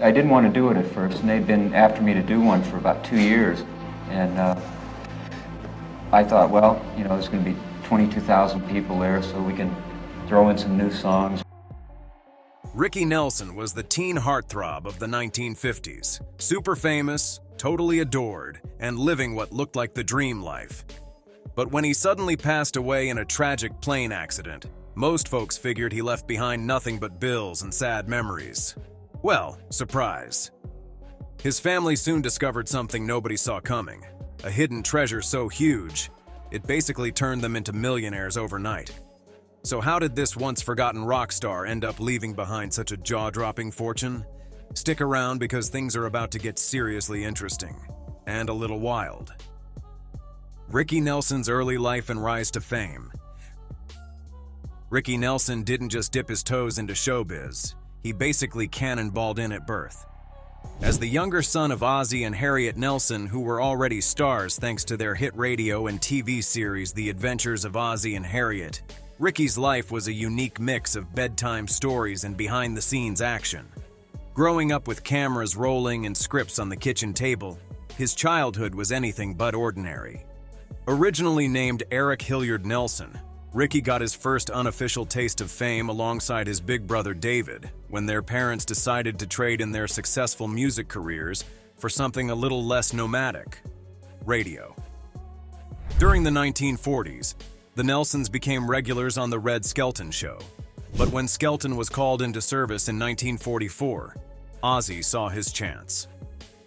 I didn't want to do it at first, and they'd been after me to do one for about 2 years. And I thought, well, you know, there's going to be 22,000 people there, so we can throw in some new songs. Ricky Nelson was the teen heartthrob of the 1950s, super famous, totally adored, and living what looked like the dream life. But when he suddenly passed away in a tragic plane accident, most folks figured he left behind nothing but bills and sad memories. Well, surprise. His family soon discovered something nobody saw coming, a hidden treasure so huge, it basically turned them into millionaires overnight. So how did this once-forgotten rock star end up leaving behind such a jaw-dropping fortune? Stick around because things are about to get seriously interesting and a little wild. Ricky Nelson's early life and rise to fame. Ricky Nelson didn't just dip his toes into showbiz, he basically cannonballed in at birth. As the younger son of Ozzie and Harriet Nelson, who were already stars thanks to their hit radio and TV series The Adventures of Ozzie and Harriet, Ricky's life was a unique mix of bedtime stories and behind-the-scenes action. Growing up with cameras rolling and scripts on the kitchen table, his childhood was anything but ordinary. Originally named Eric Hilliard Nelson, Ricky got his first unofficial taste of fame alongside his big brother David when their parents decided to trade in their successful music careers for something a little less nomadic: radio. During the 1940s, the Nelsons became regulars on The Red Skelton Show. But when Skelton was called into service in 1944, Ozzie saw his chance.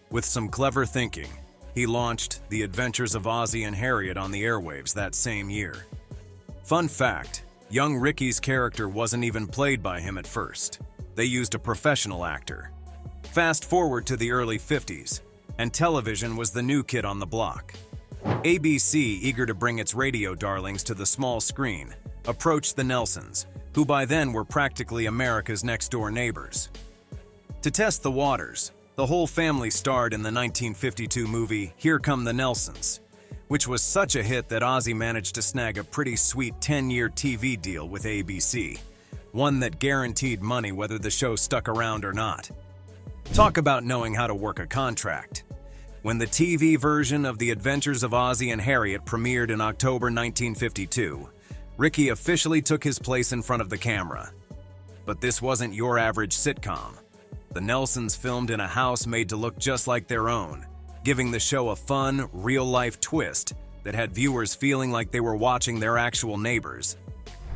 With some clever thinking, he launched The Adventures of Ozzie and Harriet on the airwaves that same year. Fun fact, young Ricky's character wasn't even played by him at first. They used a professional actor. Fast forward to the early 50s, and television was the new kid on the block. ABC, eager to bring its radio darlings to the small screen, approached the Nelsons, who by then were practically America's next-door neighbors. To test the waters, the whole family starred in the 1952 movie Here Come the Nelsons, which was such a hit that Ozzie managed to snag a pretty sweet 10-year TV deal with ABC, one that guaranteed money whether the show stuck around or not. Talk about knowing how to work a contract. When the TV version of The Adventures of Ozzie and Harriet premiered in October 1952, Ricky officially took his place in front of the camera. But this wasn't your average sitcom. The Nelsons filmed in a house made to look just like their own, giving the show a fun, real-life twist that had viewers feeling like they were watching their actual neighbors.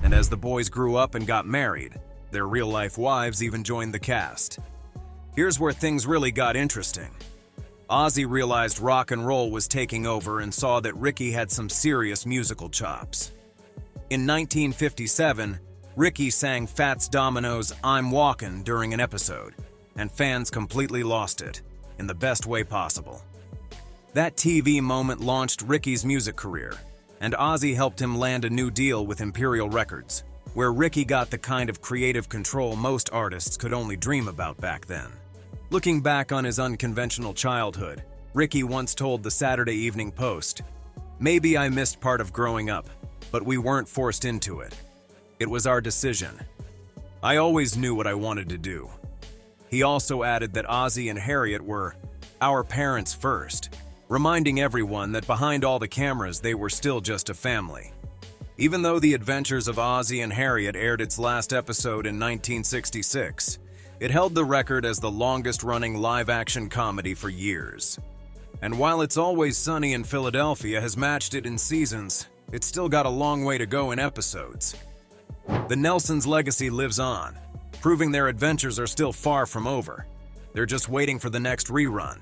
And as the boys grew up and got married, their real-life wives even joined the cast. Here's where things really got interesting. Ozzie realized rock and roll was taking over and saw that Ricky had some serious musical chops. In 1957, Ricky sang Fats Domino's I'm Walkin' during an episode, and fans completely lost it, in the best way possible. That TV moment launched Ricky's music career, and Ozzie helped him land a new deal with Imperial Records, where Ricky got the kind of creative control most artists could only dream about back then. Looking back on his unconventional childhood, Ricky once told the Saturday Evening Post, "Maybe I missed part of growing up, but we weren't forced into it. It was our decision. I always knew what I wanted to do." He also added that Ozzie and Harriet were our parents first, reminding everyone that behind all the cameras they were still just a family. Even though The Adventures of Ozzie and Harriet aired its last episode in 1966, it held the record as the longest-running live-action comedy for years. And while It's Always Sunny in Philadelphia has matched it in seasons, it's still got a long way to go in episodes. The Nelsons' legacy lives on, proving their adventures are still far from over. They're just waiting for the next rerun.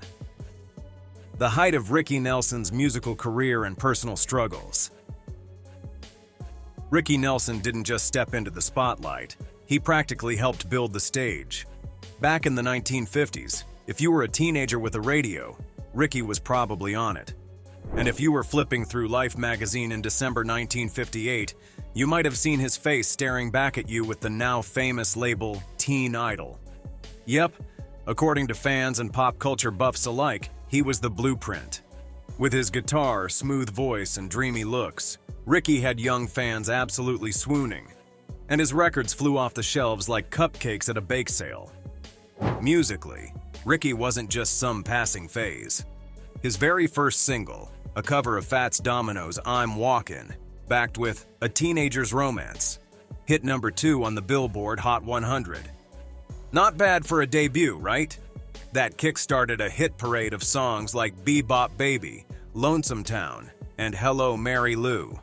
The height of Ricky Nelson's musical career and personal struggles. Ricky Nelson didn't just step into the spotlight, he practically helped build the stage. Back in the 1950s, if you were a teenager with a radio, Ricky was probably on it. And if you were flipping through Life magazine in December 1958, you might have seen his face staring back at you with the now famous label Teen Idol. Yep, according to fans and pop culture buffs alike, he was the blueprint. With his guitar, smooth voice, and dreamy looks, Ricky had young fans absolutely swooning, and his records flew off the shelves like cupcakes at a bake sale. Musically, Ricky wasn't just some passing phase. His very first single, a cover of Fats Domino's I'm Walkin', backed with A Teenager's Romance, hit number 2 on the Billboard Hot 100. Not bad for a debut, right? That kick-started a hit parade of songs like Bebop Baby, Lonesome Town, and Hello Mary Lou.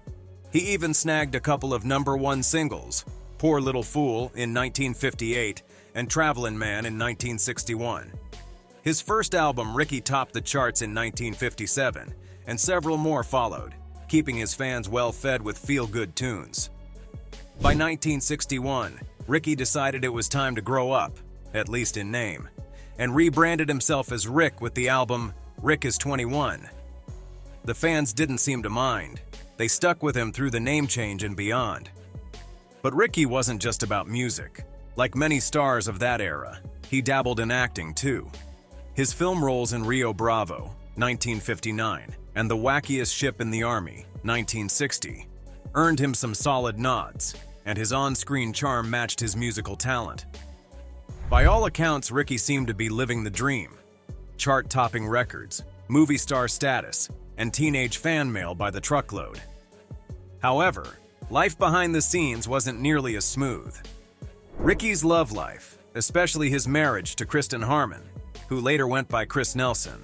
He even snagged a couple of #1 singles, Poor Little Fool in 1958 and Travelin' Man in 1961. His first album, Ricky, topped the charts in 1957, and several more followed, keeping his fans well fed with feel-good tunes. By 1961, Ricky decided it was time to grow up, at least in name, and rebranded himself as Rick with the album Rick is 21. The fans didn't seem to mind. They stuck with him through the name change and beyond. But Ricky wasn't just about music. Like many stars of that era, he dabbled in acting too. His film roles in Rio Bravo, 1959, and The Wackiest Ship in the Army, 1960, earned him some solid nods, and his on-screen charm matched his musical talent. By all accounts, Ricky seemed to be living the dream. Chart-topping records, movie star status, and teenage fan mail by the truckload. However, life behind the scenes wasn't nearly as smooth. Ricky's love life, especially his marriage to Kristen Harmon, who later went by Chris Nelson,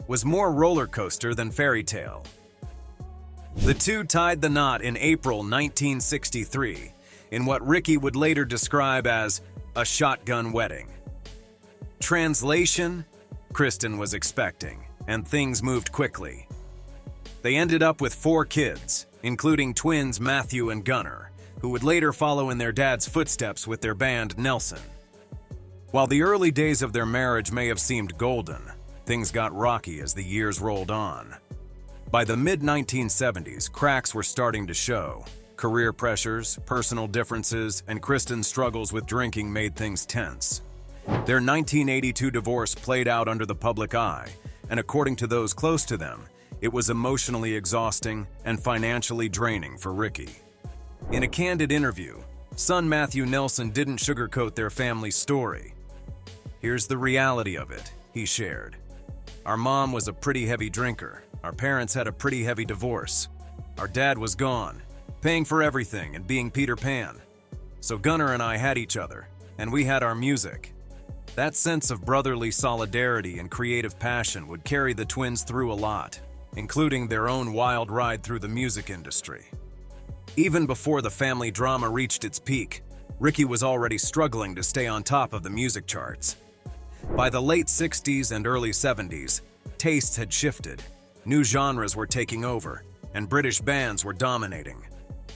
was more roller coaster than fairy tale. The two tied the knot in April 1963 in what Ricky would later describe as a shotgun wedding. Translation: Kristen was expecting, and things moved quickly. They ended up with 4 kids, including twins Matthew and Gunnar, who would later follow in their dad's footsteps with their band Nelson. While the early days of their marriage may have seemed golden, things got rocky as the years rolled on. By the mid-1970s, cracks were starting to show. Career pressures, personal differences, and Kristen's struggles with drinking made things tense. Their 1982 divorce played out under the public eye, and according to those close to them, it was emotionally exhausting and financially draining for Ricky. In a candid interview, son Matthew Nelson didn't sugarcoat their family's story. "Here's the reality of it," he shared. "Our mom was a pretty heavy drinker. Our parents had a pretty heavy divorce. Our dad was gone, paying for everything and being Peter Pan. So Gunnar and I had each other, and we had our music. That sense of brotherly solidarity and creative passion would carry the twins through a lot, including their own wild ride through the music industry." Even before the family drama reached its peak, Ricky was already struggling to stay on top of the music charts. By the late 60s and early 70s, tastes had shifted. New genres were taking over, and British bands were dominating.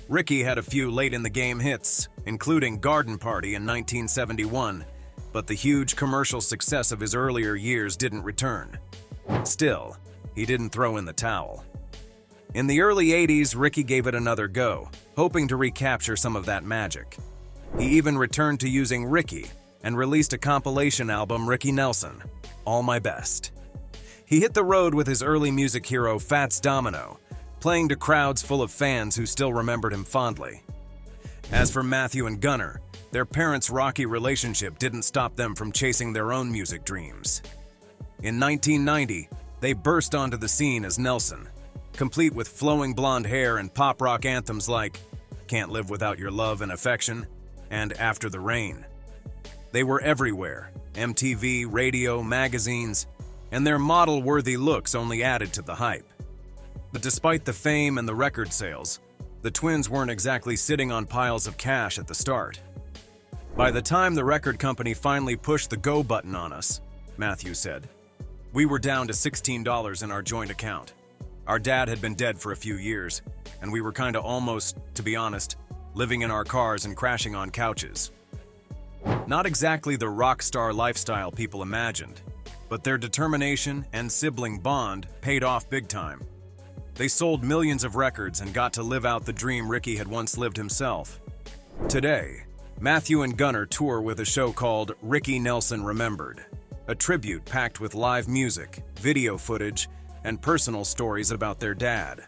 Ricky had a few late-in-the-game hits, including Garden Party in 1971, but the huge commercial success of his earlier years didn't return. Still, he didn't throw in the towel. In the early 80s, Ricky gave it another go, hoping to recapture some of that magic. He even returned to using Ricky and released a compilation album, Ricky Nelson, All My Best. He hit the road with his early music hero Fats Domino, playing to crowds full of fans who still remembered him fondly. As for Matthew and Gunnar, their parents' rocky relationship didn't stop them from chasing their own music dreams. In 1990, they burst onto the scene as Nelson, complete with flowing blonde hair and pop rock anthems like Can't Live Without Your Love and Affection and After the Rain. They were everywhere, MTV, radio, magazines, and their model-worthy looks only added to the hype. But despite the fame and the record sales, the twins weren't exactly sitting on piles of cash at the start. By the time the record company finally pushed the go button on us, Matthew said, we were down to $16 in our joint account. Our dad had been dead for a few years, and we were kinda almost, to be honest, living in our cars and crashing on couches. Not exactly the rock star lifestyle people imagined, but their determination and sibling bond paid off big time. They sold millions of records and got to live out the dream Ricky had once lived himself. Today, Matthew and Gunnar tour with a show called Ricky Nelson Remembered, a tribute packed with live music, video footage, and personal stories about their dad.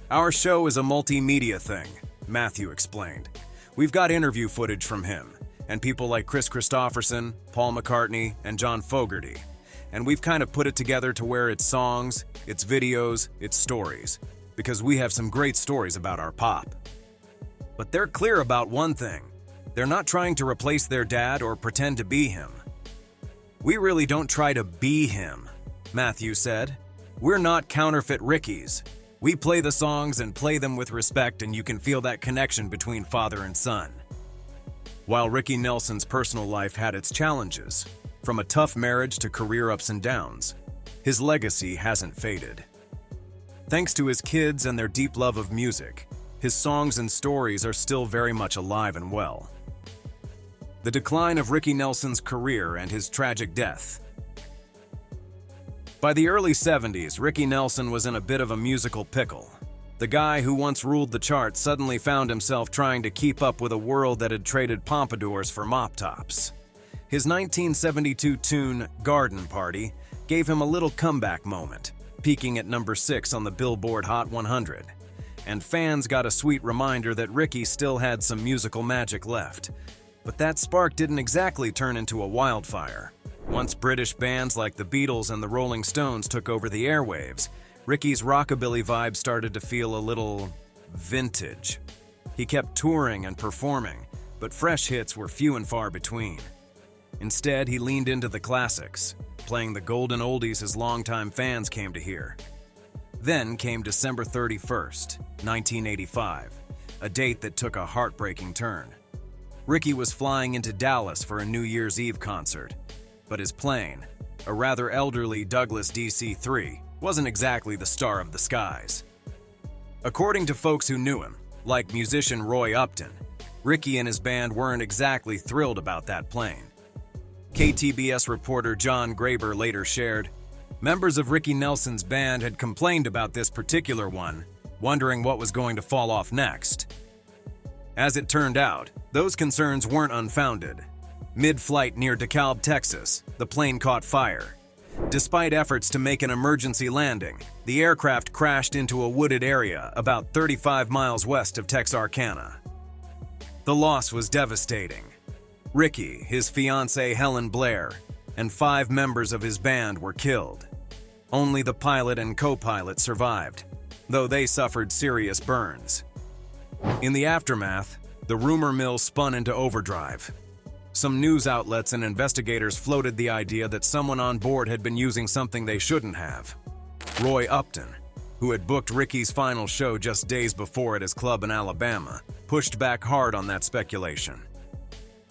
Our show is a multimedia thing, Matthew explained. We've got interview footage from him, and people like Chris Christopherson, Paul McCartney, and John Fogerty. And we've kind of put it together to where it's songs, it's videos, it's stories, because we have some great stories about our pop. But they're clear about one thing. They're not trying to replace their dad or pretend to be him. "We really don't try to be him," Matthew said. "We're not counterfeit Rickies. We play the songs and play them with respect, and you can feel that connection between father and son." While Ricky Nelson's personal life had its challenges, from a tough marriage to career ups and downs, his legacy hasn't faded. Thanks to his kids and their deep love of music, his songs and stories are still very much alive and well. The decline of Ricky Nelson's career and his tragic death. By the early 70s, Ricky Nelson was in a bit of a musical pickle. The guy who once ruled the charts suddenly found himself trying to keep up with a world that had traded pompadours for mop tops. His 1972 tune, "Garden Party," gave him a little comeback moment, peaking at number 6 on the Billboard Hot 100. And fans got a sweet reminder that Ricky still had some musical magic left. But that spark didn't exactly turn into a wildfire. Once British bands like the Beatles and the Rolling Stones took over the airwaves, Ricky's rockabilly vibe started to feel a little vintage. He kept touring and performing, but fresh hits were few and far between. Instead, he leaned into the classics, playing the golden oldies his longtime fans came to hear. Then came December 31st, 1985, a date that took a heartbreaking turn. Ricky was flying into Dallas for a New Year's Eve concert, but his plane, a rather elderly Douglas DC-3, wasn't exactly the star of the skies. According to folks who knew him, like musician Roy Upton, Ricky and his band weren't exactly thrilled about that plane. KTBS reporter John Graber later shared, "Members of Ricky Nelson's band had complained about this particular one, wondering what was going to fall off next. As it turned out, those concerns weren't unfounded. Mid-flight near DeKalb, Texas, the plane caught fire. Despite efforts to make an emergency landing, the aircraft crashed into a wooded area about 35 miles west of Texarkana. The loss was devastating. Ricky, his fiancée Helen Blair, and 5 members of his band were killed. Only the pilot and co-pilot survived, though they suffered serious burns. In the aftermath, the rumor mill spun into overdrive. Some news outlets and investigators floated the idea that someone on board had been using something they shouldn't have. Roy Upton, who had booked Ricky's final show just days before at his club in Alabama, pushed back hard on that speculation.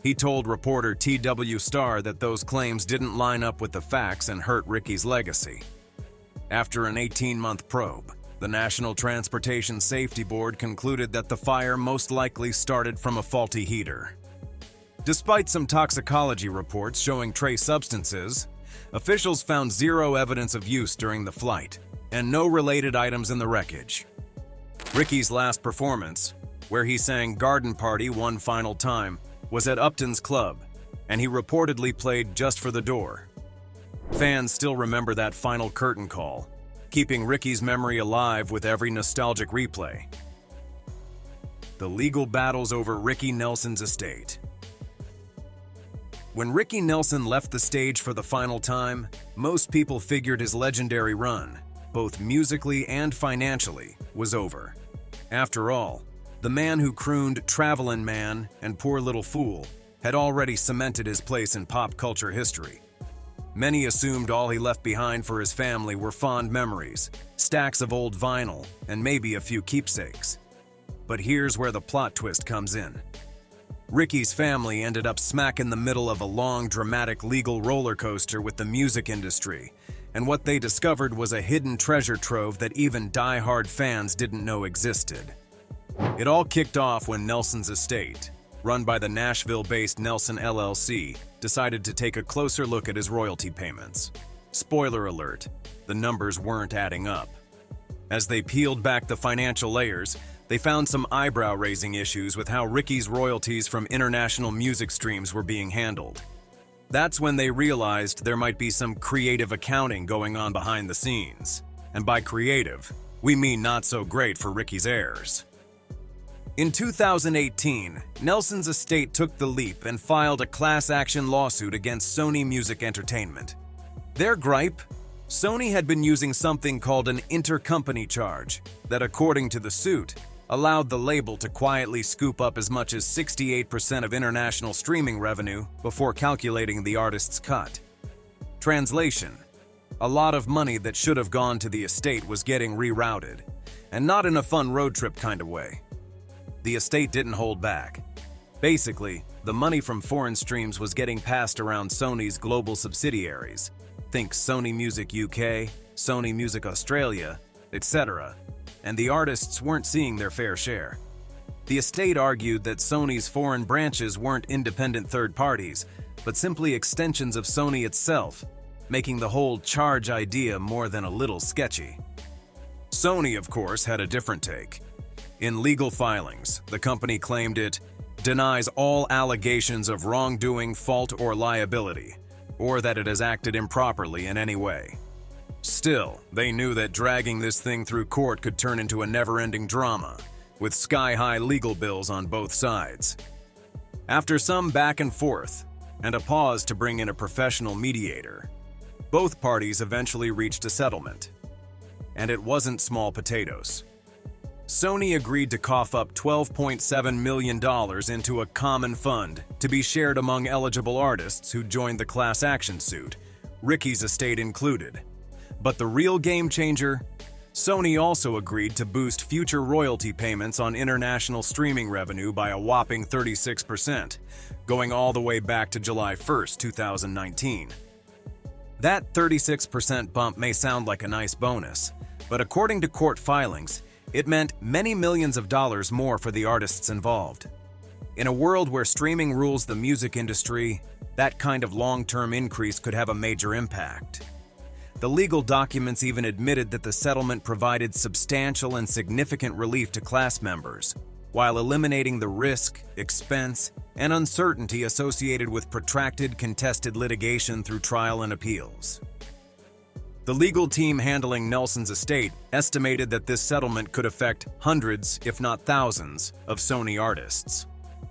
He told reporter T.W. Starr that those claims didn't line up with the facts and hurt Ricky's legacy. After an 18-month probe, the National Transportation Safety Board concluded that the fire most likely started from a faulty heater. Despite some toxicology reports showing trace substances, officials found zero evidence of use during the flight and no related items in the wreckage. Ricky's last performance, where he sang "Garden Party" one final time, was at Upton's club, and he reportedly played "Just for the Door." Fans still remember that final curtain call, keeping Ricky's memory alive with every nostalgic replay. The legal battles over Ricky Nelson's estate. When Ricky Nelson left the stage for the final time, most people figured his legendary run, both musically and financially, was over. After all, the man who crooned "Travelin' Man" and "Poor Little Fool" had already cemented his place in pop culture history. Many assumed all he left behind for his family were fond memories, stacks of old vinyl, and maybe a few keepsakes. But here's where the plot twist comes in. Ricky's family ended up smack in the middle of a long, dramatic legal roller coaster with the music industry, and what they discovered was a hidden treasure trove that even die-hard fans didn't know existed. It all kicked off when Nelson's estate, run by the Nashville-based Nelson LLC, decided to take a closer look at his royalty payments. Spoiler alert, the numbers weren't adding up. As they peeled back the financial layers, they found some eyebrow-raising issues with how Ricky's royalties from international music streams were being handled. That's when they realized there might be some creative accounting going on behind the scenes. And by creative, we mean not so great for Ricky's heirs. In 2018, Nelson's estate took the leap and filed a class action lawsuit against Sony Music Entertainment. Their gripe? Sony had been using something called an intercompany charge that, according to the suit, allowed the label to quietly scoop up as much as 68% of international streaming revenue before calculating the artist's cut. Translation: a lot of money that should have gone to the estate was getting rerouted, and not in a fun road trip kind of way. The estate didn't hold back. Basically, the money from foreign streams was getting passed around Sony's global subsidiaries. Think Sony Music UK, Sony Music Australia, etc. And the artists weren't seeing their fair share. The estate argued that Sony's foreign branches weren't independent third parties, but simply extensions of Sony itself, making the whole charge idea more than a little sketchy. Sony, of course, had a different take. In legal filings, the company claimed it denies all allegations of wrongdoing, fault, or liability, or that it has acted improperly in any way. Still, they knew that dragging this thing through court could turn into a never-ending drama, with sky-high legal bills on both sides. After some back and forth, and a pause to bring in a professional mediator, both parties eventually reached a settlement. And it wasn't small potatoes. Sony agreed to cough up $12.7 million into a common fund to be shared among eligible artists who joined the class action suit, Ricky's estate included. But the real game changer? Sony also agreed to boost future royalty payments on international streaming revenue by a whopping 36%, going all the way back to July 1st, 2019. That 36% bump may sound like a nice bonus, but according to court filings, it meant many millions of dollars more for the artists involved. In a world where streaming rules the music industry, that kind of long-term increase could have a major impact. The legal documents even admitted that the settlement provided substantial and significant relief to class members, while eliminating the risk, expense, and uncertainty associated with protracted, contested litigation through trial and appeals. The legal team handling Nelson's estate estimated that this settlement could affect hundreds, if not thousands, of Sony artists.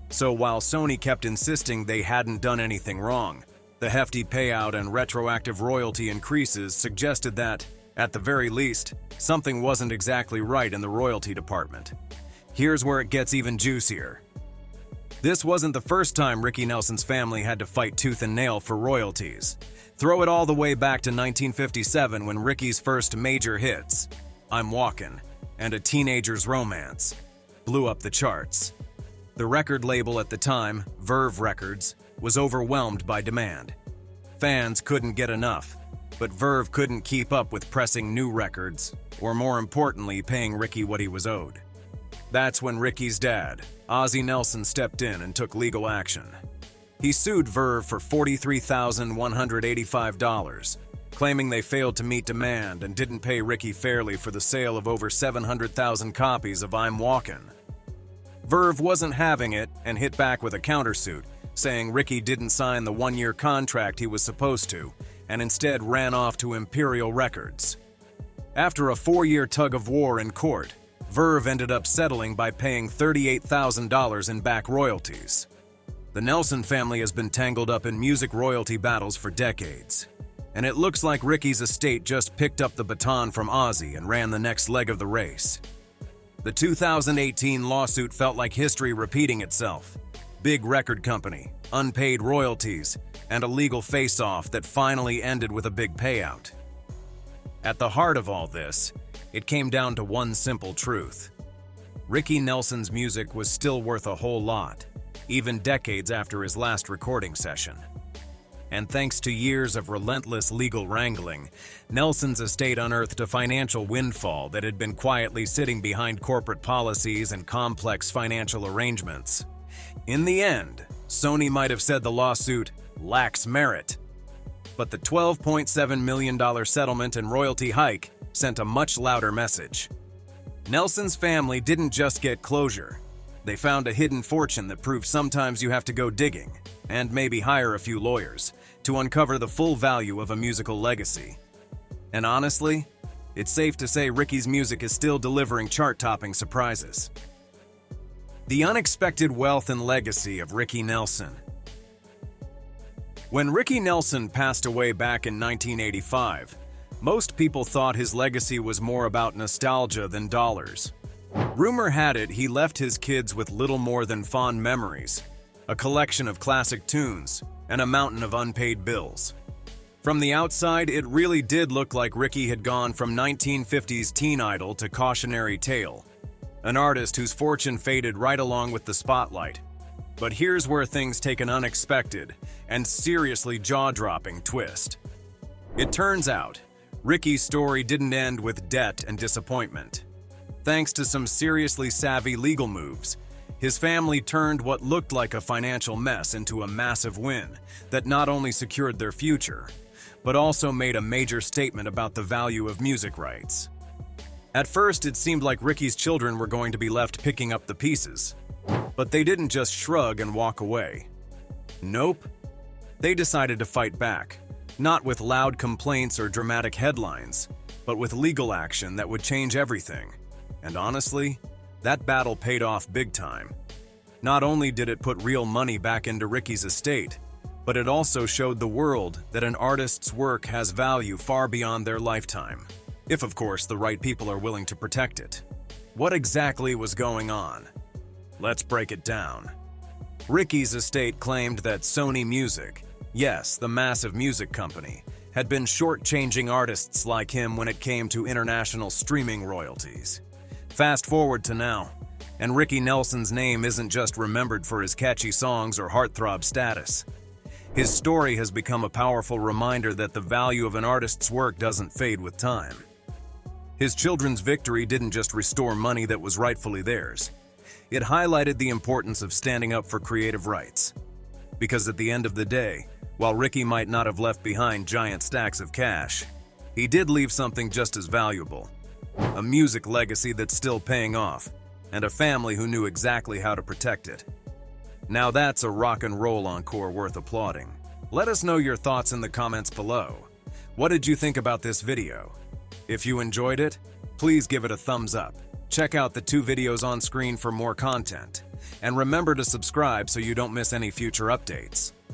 So while Sony kept insisting they hadn't done anything wrong, the hefty payout and retroactive royalty increases suggested that, at the very least, something wasn't exactly right in the royalty department. Here's where it gets even juicier. This wasn't the first time Ricky Nelson's family had to fight tooth and nail for royalties. Throw it all the way back to 1957 when Ricky's first major hits, I'm Walkin' and A Teenager's Romance, blew up the charts. The record label at the time, Verve Records, was overwhelmed by demand. Fans couldn't get enough, but Verve couldn't keep up with pressing new records, or more importantly, paying Ricky what he was owed. That's when Ricky's dad, Ozzie Nelson, stepped in and took legal action. He sued Verve for $43,185, claiming they failed to meet demand and didn't pay Ricky fairly for the sale of over 700,000 copies of I'm Walkin'. Verve wasn't having it and hit back with a countersuit, saying Ricky didn't sign the one-year contract he was supposed to, and instead ran off to Imperial Records. After a 4-year tug-of-war in court, Verve ended up settling by paying $38,000 in back royalties. The Nelson family has been tangled up in music royalty battles for decades, and it looks like Ricky's estate just picked up the baton from Ozzie and ran the next leg of the race. The 2018 lawsuit felt like history repeating itself. Big record company, unpaid royalties, and a legal face-off that finally ended with a big payout. At the heart of all this, it came down to one simple truth. Ricky Nelson's music was still worth a whole lot, even decades after his last recording session. And thanks to years of relentless legal wrangling, Nelson's estate unearthed a financial windfall that had been quietly sitting behind corporate policies and complex financial arrangements. In the end, Sony might have said the lawsuit lacks merit, but the $12.7 million settlement and royalty hike sent a much louder message. Nelson's family didn't just get closure. They found a hidden fortune that proved sometimes you have to go digging, and maybe hire a few lawyers, to uncover the full value of a musical legacy. And honestly, it's safe to say Ricky's music is still delivering chart-topping surprises. The unexpected wealth and legacy of Ricky Nelson. When Ricky Nelson passed away back in 1985, most people thought his legacy was more about nostalgia than dollars. Rumor had it he left his kids with little more than fond memories, a collection of classic tunes, and a mountain of unpaid bills. From the outside, it really did look like Ricky had gone from 1950s teen idol to cautionary tale, an artist whose fortune faded right along with the spotlight. But here's where things take an unexpected and seriously jaw-dropping twist. It turns out, Ricky's story didn't end with debt and disappointment. Thanks to some seriously savvy legal moves, his family turned what looked like a financial mess into a massive win that not only secured their future, but also made a major statement about the value of music rights. At first, it seemed like Ricky's children were going to be left picking up the pieces. But they didn't just shrug and walk away. Nope. They decided to fight back, not with loud complaints or dramatic headlines, but with legal action that would change everything. And honestly, that battle paid off big time. Not only did it put real money back into Ricky's estate, but it also showed the world that an artist's work has value far beyond their lifetime. If, of course, the right people are willing to protect it. What exactly was going on? Let's break it down. Ricky's estate claimed that Sony Music, yes, the massive music company, had been shortchanging artists like him when it came to international streaming royalties. Fast forward to now, and Ricky Nelson's name isn't just remembered for his catchy songs or heartthrob status. His story has become a powerful reminder that the value of an artist's work doesn't fade with time. His children's victory didn't just restore money that was rightfully theirs. It highlighted the importance of standing up for creative rights. Because at the end of the day, while Ricky might not have left behind giant stacks of cash, he did leave something just as valuable. A music legacy that's still paying off, and a family who knew exactly how to protect it. Now that's a rock and roll encore worth applauding. Let us know your thoughts in the comments below. What did you think about this video? If you enjoyed it, please give it a thumbs up. Check out the 2 videos on screen for more content. And remember to subscribe so you don't miss any future updates.